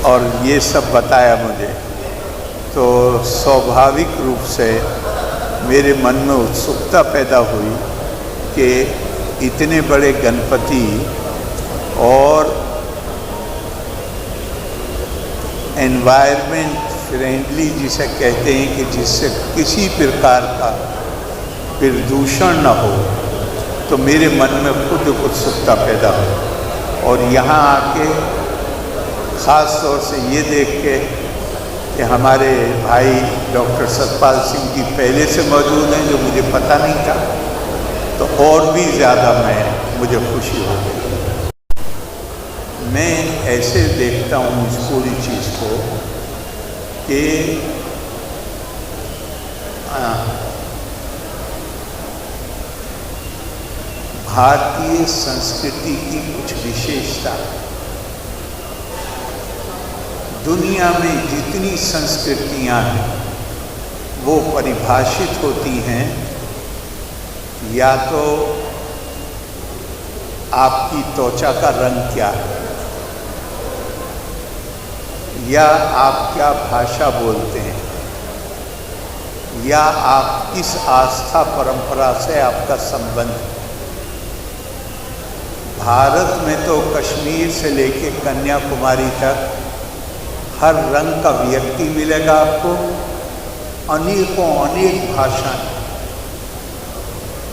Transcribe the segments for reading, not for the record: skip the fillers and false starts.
और ये सब बताया मुझे, तो स्वाभाविक रूप से मेरे मन में उत्सुकता पैदा हुई कि इतने बड़े गणपति और एनवायरनमेंट फ्रेंडली जिसे कहते हैं कि जिससे किसी प्रकार का प्रदूषण न हो, तो मेरे मन में खुद उत्सुकता पैदा हो। और यहाँ आके ख़ास तौर से ये देख के कि हमारे भाई डॉक्टर सतपाल सिंह जी पहले से मौजूद हैं, जो मुझे पता नहीं था, तो और भी ज़्यादा मुझे खुशी हो गई। मैं ऐसे देखता हूँ इस पूरी चीज़ को कि भारतीय संस्कृति की कुछ विशेषता, दुनिया में जितनी संस्कृतियां हैं वो परिभाषित होती हैं या तो आपकी त्वचा का रंग क्या है, या आप क्या भाषा बोलते हैं, या आप किस आस्था परंपरा से आपका संबंध है। भारत में तो कश्मीर से लेके कन्याकुमारी तक हर रंग का व्यक्ति मिलेगा आपको, अनेकों अनेक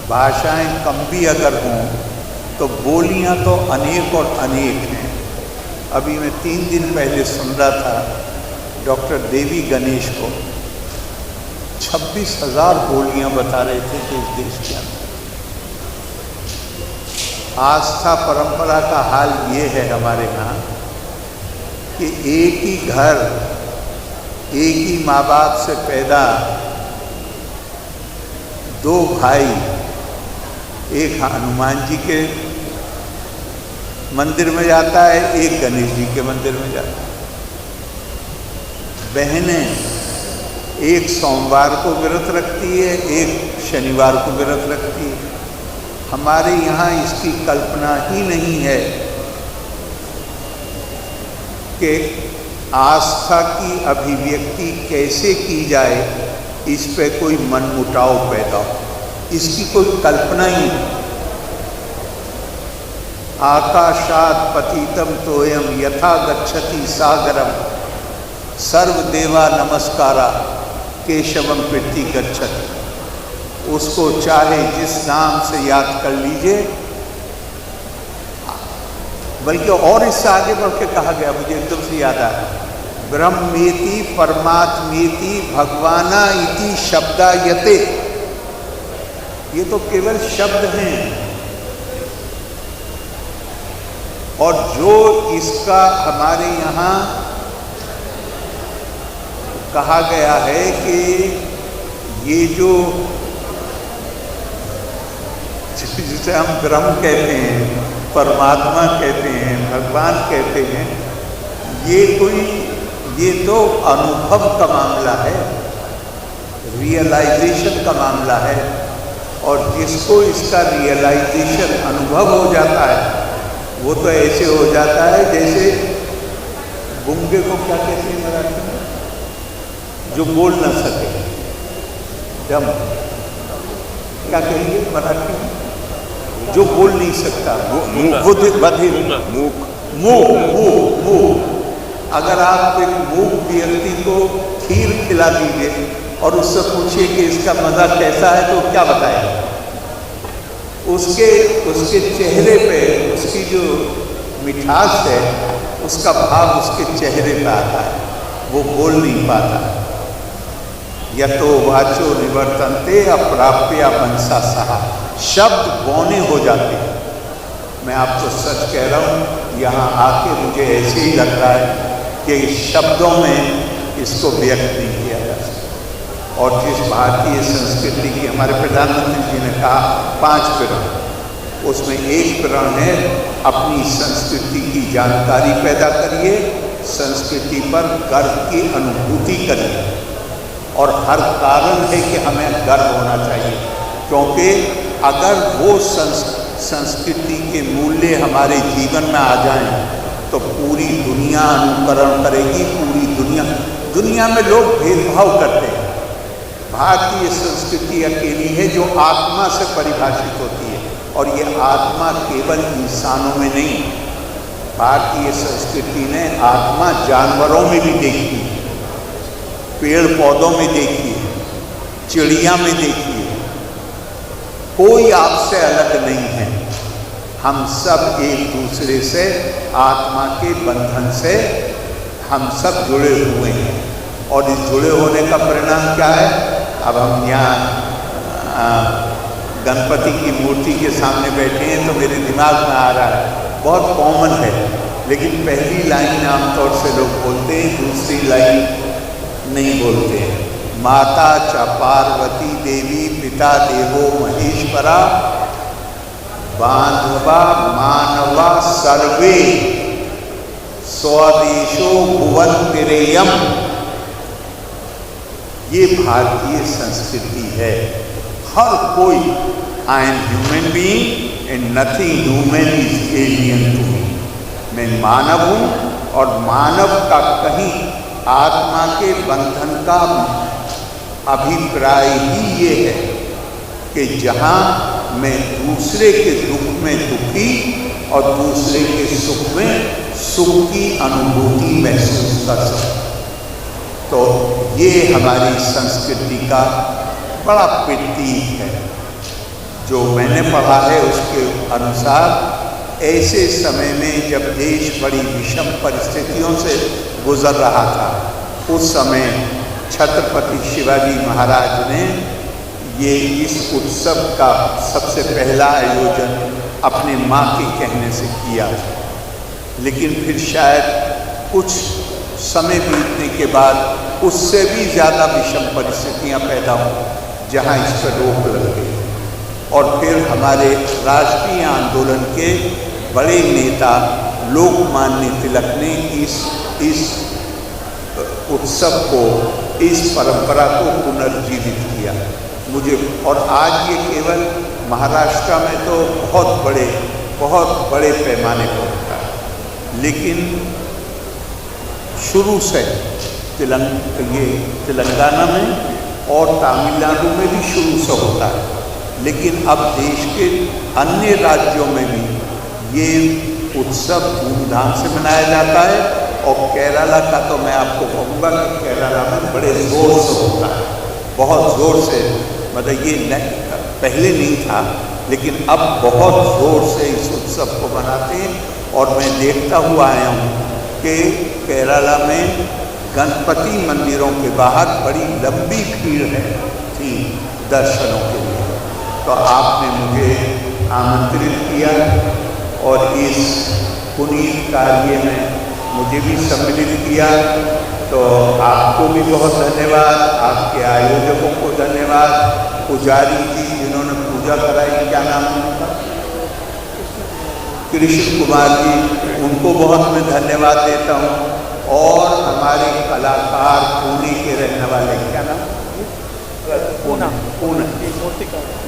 भाषाएं कम भी अगर हों तो बोलियां तो अनेक और अनेक हैं। अभी मैं 3 दिन पहले सुन रहा था डॉक्टर देवी गणेश को 26,000 बोलियां बता रहे थे कि इस देश के अंदर। आस्था परंपरा का हाल ये है हमारे यहाँ कि एक ही घर, एक ही माँ बाप से पैदा 2 भाई, एक हनुमान जी के मंदिर में जाता है, एक गणेश जी के मंदिर में जाता है। बहनें एक सोमवार को व्रत रखती है, एक शनिवार को व्रत रखती है। हमारे यहाँ इसकी कल्पना ही नहीं है कि आस्था की अभिव्यक्ति कैसे की जाए, इस पे कोई मनमुटाव पैदा हो, इसकी कोई कल्पना ही नहीं। आकाशात् पतितं तोयम यथा गच्छति सागरम सर्वदेवा नमस्कारा केशवम प्रीति गच्छति। उसको चाहे जिस नाम से याद कर लीजिए, बल्कि और इससे आगे बढ़ के कहा गया, मुझे एकदम से याद आया, ब्रह्मेति परमात्मेति भगवाना इति शब्दायते। ये तो केवल शब्द हैं, और जो इसका हमारे यहाँ कहा गया है कि ये जो जिसे हम ब्रह्म कहते हैं, परमात्मा कहते हैं, भगवान कहते हैं, ये तो अनुभव का मामला है, रियलाइजेशन का मामला है। और जिसको इसका रियलाइजेशन अनुभव हो जाता है, वो तो ऐसे हो जाता है जैसे गूंगे को क्या कहते हैं मराठी में, जो बोल ना सके, डम, क्या कहेंगे मराठी में, जो बोल नहीं सकता, मूक। अगर आप एक मूक व्यक्ति को खीर खिला दीजिए और उससे पूछिए कि इसका मज़ा कैसा है, तो क्या बताएगा? उसके चेहरे पे उसकी जो मिठास है, उसका भाव उसके चेहरे पे आता है, वो बोल नहीं पाता। यतो वाचो निवर्तन्ते अप्राप्य मनसा सहा, शब्द गौने हो जाते हैं। मैं आपको सच कह रहा हूँ, यहाँ आके मुझे ऐसे ही लग रहा है कि शब्दों में इसको व्यक्त नहीं किया जा सकता। और जिस भारतीय संस्कृति की हमारे प्रधानमंत्री जी ने कहा 5 प्रण, उसमें एक प्रण है अपनी संस्कृति की जानकारी पैदा करिए, संस्कृति पर गर्व की अनुभूति करिए। और हर कारण है कि हमें गर्व होना चाहिए, क्योंकि अगर वो संस्कृति के मूल्य हमारे जीवन में आ जाएं तो पूरी दुनिया अनुकरण करेगी। पूरी दुनिया में लोग भेदभाव करते हैं। भारतीय संस्कृति अकेली है जो आत्मा से परिभाषित होती है, और ये आत्मा केवल इंसानों में नहीं, भारतीय संस्कृति ने आत्मा जानवरों में भी देखी है, पेड़ पौधों में देखी है, चिड़िया में देखी है। कोई आपसे अलग नहीं है। हम सब एक दूसरे से आत्मा के बंधन से हम सब जुड़े हुए हैं, और इस जुड़े होने का परिणाम क्या है? अब हम यहाँ गणपति की मूर्ति के सामने बैठे हैं तो मेरे दिमाग में आ रहा है, बहुत कॉमन है, लेकिन पहली लाइन आमतौर से लोग बोलते हैं, दूसरी लाइन नहीं बोलते हैं। माता च पार्वती देवी पिता देवो महेश्वरा बांधवा मानवा सर्वे स्वदेशो भुवनतिरेयम। ये भारतीय संस्कृति है। हर कोई, I am human being and nothing human is alien to me. मैं मानव हूँ, और मानव का कहीं आत्मा के बंधन का अभिप्राय ही ये है कि जहाँ मैं दूसरे के दुख में दुखी और दूसरे के सुख में सुख की अनुभूति महसूस कर सकूं। तो ये हमारी संस्कृति का बड़ा प्रतीक है। जो मैंने पढ़ा है उसके अनुसार ऐसे समय में जब देश बड़ी विषम परिस्थितियों से गुजर रहा था, उस समय छत्रपति शिवाजी महाराज ने ये इस उत्सव का सबसे पहला आयोजन अपने माँ के कहने से किया। लेकिन फिर शायद कुछ समय बीतने के बाद उससे भी ज़्यादा विषम परिस्थितियाँ पैदा हों, जहाँ इस पर रोक लग गई। और फिर हमारे राष्ट्रीय आंदोलन के बड़े नेता लोकमान्य तिलक ने इस उत्सव को, इस परंपरा को पुनर्जीवित किया। मुझे, और आज ये केवल महाराष्ट्र में तो बहुत बड़े पैमाने पर होता है, लेकिन शुरू से तेलंगाना में और तमिलनाडु में भी शुरू से होता है। लेकिन अब देश के अन्य राज्यों में भी ये उत्सव धूमधाम से मनाया जाता है। और केरला का तो मैं आपको कहूँगा कि केरला में बड़े ज़ोर से होता है, बहुत ज़ोर से। मतलब ये पहले नहीं था, लेकिन अब बहुत ज़ोर से इस उत्सव को मनाते हैं। और मैं देखता हुआ आया हूँ कि केरला में गणपति मंदिरों के बाहर बड़ी लंबी भीड़ थी दर्शनों के लिए। तो आपने मुझे आमंत्रित किया और इस पुनीत कार्य में मुझे भी सम्मिलित किया, तो आपको भी बहुत धन्यवाद, आपके आयोजकों को धन्यवाद, पुजारी जी जिन्होंने पूजा कराई, क्या नाम है उनका, कृष्ण कुमार जी, उनको बहुत मैं धन्यवाद देता हूँ। और हमारे कलाकार पुणे के रहने वाले, क्या नाम, पुणे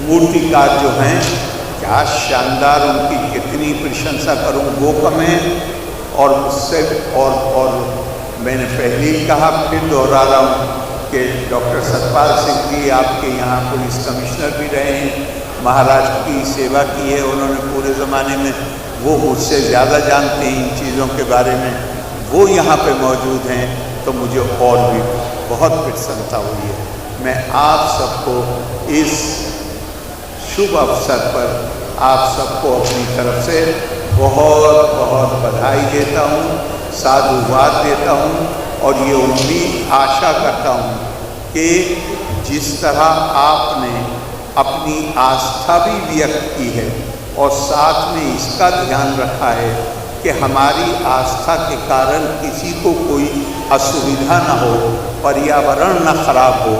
मूर्तिकार जो हैं, क्या शानदार, उनकी कितनी प्रशंसा करूँ वो कम है। और उससे और मैंने पहले ही कहा, फिर दोहरा रहा हूँ कि डॉक्टर सतपाल सिंह जी आपके यहाँ पुलिस कमिश्नर भी रहे हैं, महाराष्ट्र की सेवा की है उन्होंने पूरे ज़माने में, वो मुझसे ज़्यादा जानते हैं इन चीज़ों के बारे में, वो यहाँ पे मौजूद हैं। तो मुझे और भी बहुत प्रसन्नता हुई है। मैं आप सबको इस शुभ अवसर पर आप सबको अपनी तरफ से बहुत बहुत बधाई देता हूँ, साधुवाद देता हूँ। और ये उम्मीद आशा करता हूँ कि जिस तरह आपने अपनी आस्था भी व्यक्त की है और साथ में इसका ध्यान रखा है कि हमारी आस्था के कारण किसी को कोई असुविधा न हो, पर्यावरण न खराब हो,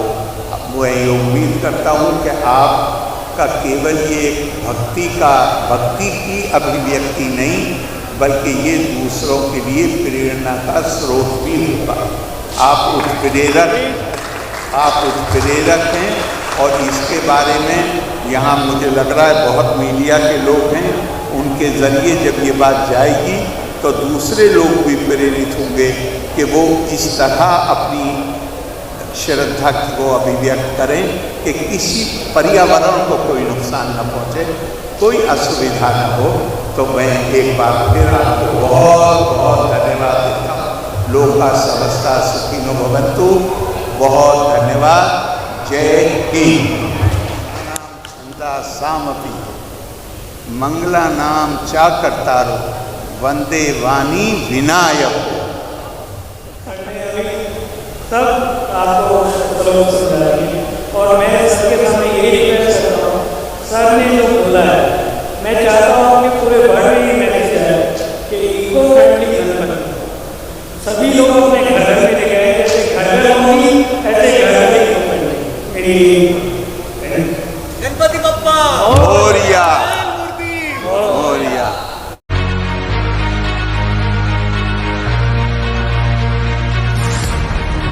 मैं ये उम्मीद करता हूँ कि आपका केवल ये भक्ति की अभिव्यक्ति नहीं, बल्कि ये दूसरों के लिए प्रेरणा का स्रोत भी होगा। आप उत्प्रेरक हैं। और इसके बारे में यहाँ मुझे लग रहा है बहुत मीडिया के लोग हैं, उनके ज़रिए जब ये बात जाएगी तो दूसरे लोग भी प्रेरित होंगे कि वो इस तरह अपनी श्रद्धा को अभिव्यक्त करें कि किसी पर्यावरण को कोई नुकसान न पहुँचे, कोई असुविधा न हो। तो मैं एक बार फिर आपको बहुत बहुत धन्यवाद देता हूँ। लोका समस्ता सुखिनो भवन्तु। बहुत धन्यवाद। जय हिंद। छंदा सामपि मंगला नाम चा कर्तारो वंदे वाणी विनायक। सब आपको समझाएंगे और मैं सबके सामने यही रिक्वेस्ट करता हूँ, सर ने जो बोला है मैं चाहता हूँ कि पूरे वर्ल्ड में ये मैसेज है कि इको फ्रेंडली गणपति सभी लोग अपने घर में लेके आए, जैसे घर होंगी ऐसे घर में इको फ्रेंडली। मेरी गणपति बप्पा मोरया।